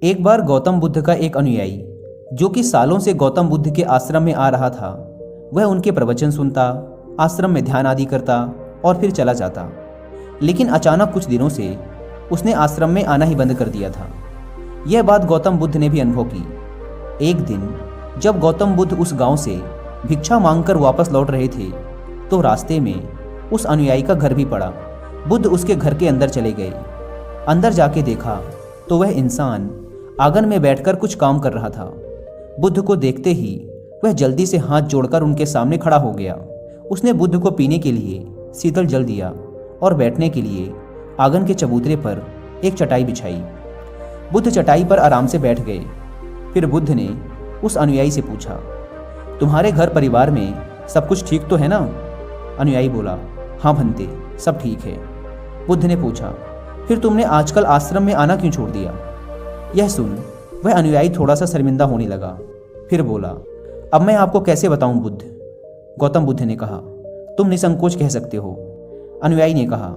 एक बार गौतम बुद्ध का एक अनुयायी जो कि सालों से गौतम बुद्ध के आश्रम में आ रहा था, वह उनके प्रवचन सुनता, आश्रम में ध्यान आदि करता और फिर चला जाता। लेकिन अचानक कुछ दिनों से उसने आश्रम में आना ही बंद कर दिया था। यह बात गौतम बुद्ध ने भी अनुभव की। एक दिन जब गौतम बुद्ध उस गांव से भिक्षा मांगकर वापस लौट रहे थे तो रास्ते में उस अनुयायी का घर भी पड़ा। बुद्ध उसके घर के अंदर चले गए। अंदर जाके देखा तो वह इंसान आंगन में बैठकर कुछ काम कर रहा था। बुद्ध को देखते ही वह जल्दी से हाथ जोड़कर उनके सामने खड़ा हो गया। उसने बुद्ध को पीने के लिए शीतल जल दिया और बैठने के लिए आंगन के चबूतरे पर एक चटाई बिछाई। बुद्ध चटाई पर आराम से बैठ गए। फिर बुद्ध ने उस अनुयायी से पूछा, तुम्हारे घर परिवार में सब कुछ ठीक तो है ना? अनुयायी बोला, हाँ भंते, सब ठीक है। बुद्ध ने पूछा, फिर तुमने आजकल आश्रम में आना क्यों छोड़ दिया? यह सुन वह अनुयायी थोड़ा सा शर्मिंदा होने लगा। फिर बोला, अब मैं आपको कैसे बताऊं बुद्ध? गौतम बुद्ध ने कहा, तुम निसंकोच कह सकते हो। अनुयायी ने कहा,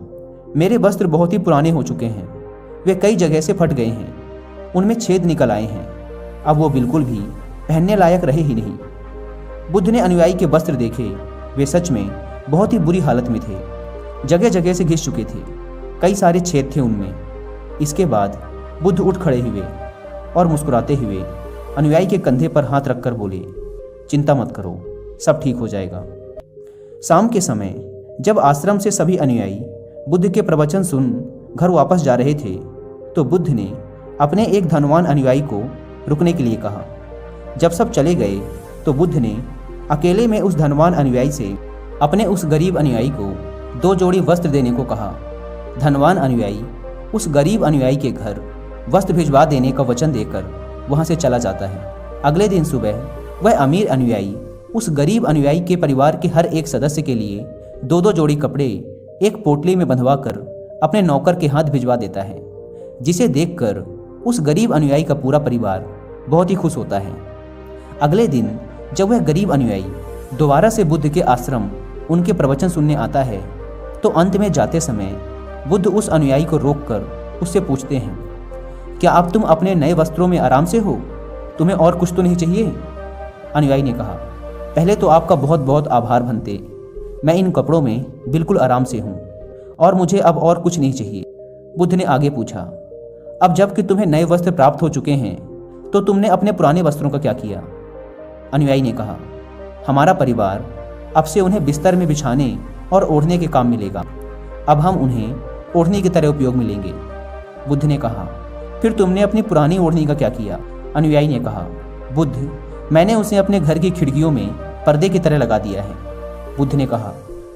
मेरे वस्त्र बहुत ही पुराने हो चुके हैं, वे कई जगह से फट गए हैं, उनमें छेद निकल आए हैं, अब वो बिल्कुल भी पहनने लायक रहे ही नहीं। बुद्ध ने अनुयायी के वस्त्र देखे, वे सच में बहुत ही बुरी हालत में थे, जगह जगह से घिस चुके थे, कई सारे छेद थे उनमें। इसके बाद बुद्ध उठ खड़े हुए और मुस्कुराते हुए अनुयायी के कंधे पर हाथ रखकर बोले, चिंता मत करो, सब ठीक हो जाएगा। शाम के समय जब आश्रम से सभी अनुयायी बुद्ध के प्रवचन सुन घर वापस जा रहे थे तो बुद्ध ने अपने एक धनवान अनुयायी को रुकने के लिए कहा। जब सब चले गए तो बुद्ध ने अकेले में उस धनवान अनुयायी से अपने उस गरीब अनुयायी को 2 जोड़ी वस्त्र देने को कहा। धनवान अनुयायी उस गरीब अनुयायी के घर वस्त्र भिजवा देने का वचन देकर वहां से चला जाता है। अगले दिन सुबह वह अमीर अनुयायी उस गरीब अनुयायी के परिवार के हर एक सदस्य के लिए 2-2 जोड़ी कपड़े एक पोटली में बंधवा कर अपने नौकर के हाथ भिजवा देता है, जिसे देखकर उस गरीब अनुयायी का पूरा परिवार बहुत ही खुश होता है। अगले दिन जब वह गरीब अनुयायी दोबारा से बुद्ध के आश्रम उनके प्रवचन सुनने आता है तो अंत में जाते समय बुद्ध उस अनुयायी को रोककर उससे पूछते हैं, क्या अब तुम अपने नए वस्त्रों में आराम से हो? तुम्हें और कुछ तो नहीं चाहिए? अनुयायी ने कहा, पहले तो आपका बहुत बहुत आभार भंते, मैं इन कपड़ों में बिल्कुल आराम से हूँ और मुझे अब और कुछ नहीं चाहिए। बुद्ध ने आगे पूछा, अब जबकि तुम्हें नए वस्त्र प्राप्त हो चुके हैं तो तुमने अपने पुराने वस्त्रों का क्या किया? अनुयायी ने कहा, हमारा परिवार अब से उन्हें बिस्तर में बिछाने और ओढ़ने के काम मिलेगा, अब हम उन्हें ओढ़नी की तरह उपयोग में लेंगे। बुद्ध ने कहा, फिर तुमने अपनी पुरानी ओढ़नी का क्या किया? अनुयायी ने कहा, बुद्ध, मैंने उसे अपने घर की खिड़कियों में पर्दे की तरह लगा दिया है। बुद्ध ने कहा,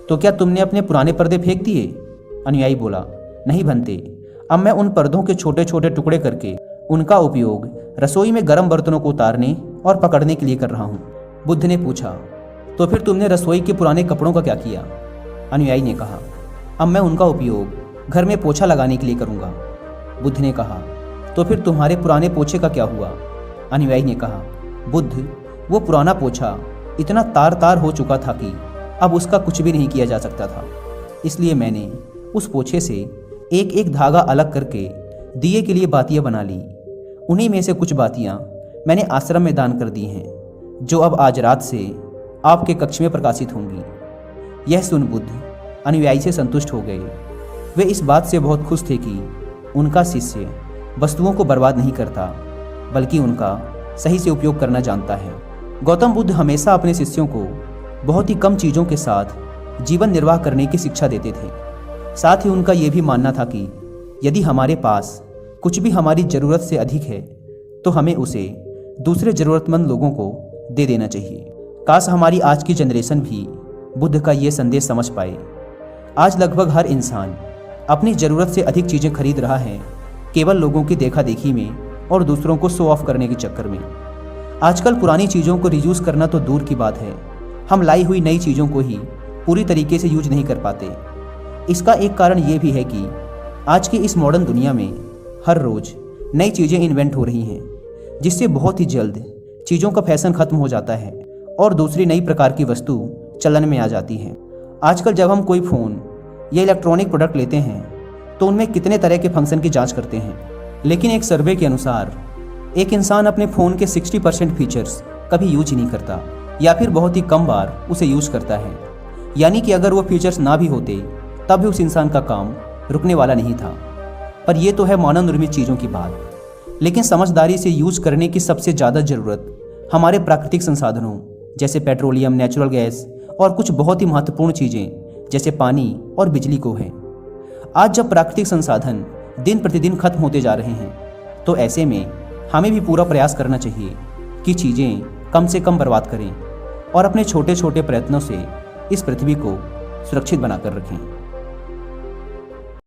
तो क्या तुमने अपने पुराने पर्दे फेंक दिए? अनुयायी बोला, नहीं भंते, अब मैं उन पर्दों के छोटे छोटे टुकड़े करके उनका उपयोग रसोई में गर्म बर्तनों को उतारने और पकड़ने के लिए कर रहा हूँ। बुद्ध ने पूछा, तो फिर तुमने रसोई के पुराने कपड़ों का क्या किया? अनुयायी ने कहा, अब मैं उनका उपयोग घर में पोछा लगाने के लिए करूँगा। बुद्ध ने कहा, तो फिर तुम्हारे पुराने पोछे का क्या हुआ? अनुयायी ने कहा, बुद्ध, वो पुराना पोछा इतना तार तार हो चुका था कि अब उसका कुछ भी नहीं किया जा सकता था, इसलिए मैंने उस पोछे से एक एक धागा अलग करके दिए के लिए बातियाँ बना ली। उन्हीं में से कुछ बातियाँ मैंने आश्रम में दान कर दी हैं, जो अब आज रात से आपके कक्ष में प्रकाशित होंगी। यह सुन बुद्ध अनुयायी से संतुष्ट हो गए। वे इस बात से बहुत खुश थे कि उनका शिष्य वस्तुओं को बर्बाद नहीं करता, बल्कि उनका सही से उपयोग करना जानता है। गौतम बुद्ध हमेशा अपने शिष्यों को बहुत ही कम चीज़ों के साथ जीवन निर्वाह करने की शिक्षा देते थे। साथ ही उनका यह भी मानना था कि यदि हमारे पास कुछ भी हमारी ज़रूरत से अधिक है तो हमें उसे दूसरे ज़रूरतमंद लोगों को दे देना चाहिए। काश हमारी आज की जनरेशन भी बुद्ध का ये संदेश समझ पाए। आज लगभग हर इंसान अपनी ज़रूरत से अधिक चीज़ें खरीद रहा है, केवल लोगों की देखा देखी में और दूसरों को शो ऑफ करने के चक्कर में। आजकल पुरानी चीज़ों को रीयूज़ करना तो दूर की बात है, हम लाई हुई नई चीज़ों को ही पूरी तरीके से यूज नहीं कर पाते। इसका एक कारण ये भी है कि आज की इस मॉडर्न दुनिया में हर रोज़ नई चीज़ें इन्वेंट हो रही हैं, जिससे बहुत ही जल्द चीज़ों का फैशन ख़त्म हो जाता है और दूसरी नई प्रकार की वस्तु चलन में आ जाती है। आजकल जब हम कोई फ़ोन या इलेक्ट्रॉनिक प्रोडक्ट लेते हैं तो उनमें कितने तरह के फंक्शन की जांच करते हैं, लेकिन एक सर्वे के अनुसार एक इंसान अपने फ़ोन के 60% फीचर्स कभी यूज ही नहीं करता या फिर बहुत ही कम बार उसे यूज करता है। यानी कि अगर वो फीचर्स ना भी होते तब भी उस इंसान का काम रुकने वाला नहीं था। पर ये तो है मानव निर्मित चीज़ों की बात, लेकिन समझदारी से यूज करने की सबसे ज़्यादा ज़रूरत हमारे प्राकृतिक संसाधनों जैसे पेट्रोलियम, नेचुरल गैस और कुछ बहुत ही महत्वपूर्ण चीज़ें जैसे पानी और बिजली को है। आज जब प्राकृतिक संसाधन दिन प्रतिदिन खत्म होते जा रहे हैं तो ऐसे में हमें भी पूरा प्रयास करना चाहिए कि चीज़ें कम से कम बर्बाद करें और अपने छोटे छोटे प्रयत्नों से इस पृथ्वी को सुरक्षित बनाकर रखें।